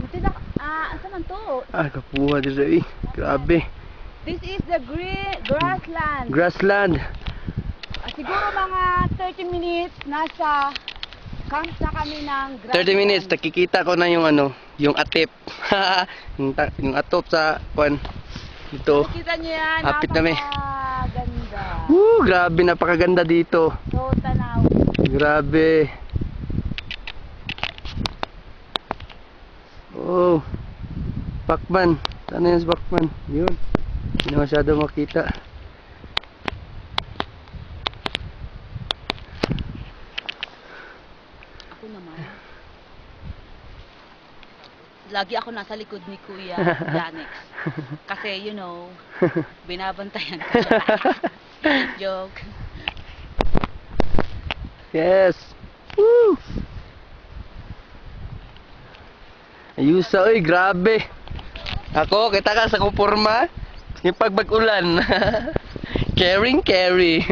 Asa man to? Kapuha dito eh. Grabe. This is the grassland. Grassland. Siguro mga 30 minutes nasa camp na kami ng grassland. 30 minutes, nakikita ko na yung ano, yung atip. yung atop sa kwan. Ito. Nakikita niyo yan, Hapit kami. napakaganda. Grabe, napakaganda dito. So, tanaw. Grabe. Oh. Pacman. Saan na yan si Pacman? Yun. Hindi na masyado makita. Ako naman. Lagi ako nasa likod ni Kuya Janex. Kasi, you know, binabantayan ko. Joke. Yes. Woo! Ayusa, oy, grabe. Ako, kita ka sa kuporma. Yung pagbag-ulan. Caring, carry.